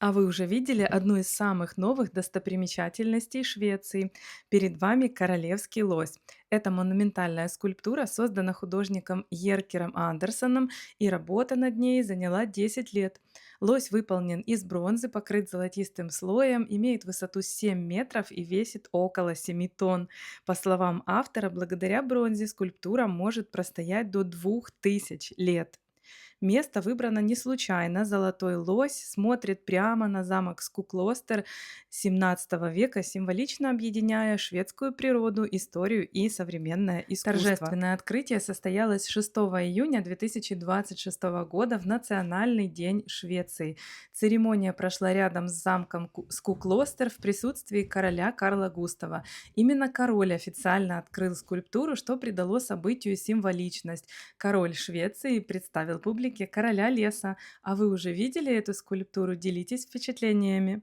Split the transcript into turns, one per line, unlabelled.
А вы уже видели одну из самых новых достопримечательностей Швеции? Перед вами королевский лось. Это монументальная скульптура, создана художником Еркером Андерсоном, и работа над ней заняла 10 лет. Лось выполнен из бронзы, покрыт золотистым слоем, имеет высоту 7 метров и весит около 7 тонн. По словам автора, благодаря бронзе скульптура может простоять до 2000 лет. Место выбрано не случайно. Золотой лось смотрит прямо на замок Скуклостер XVII века, символично объединяя шведскую природу, историю и современное искусство. Торжественное открытие состоялось 6 июня 2026 года в Национальный день Швеции. Церемония прошла рядом с замком Скуклостер в присутствии короля Карла Густава. Именно король официально открыл скульптуру, что придало событию символичность. Король Швеции представил публике короля леса. А вы уже видели эту скульптуру? Делитесь впечатлениями.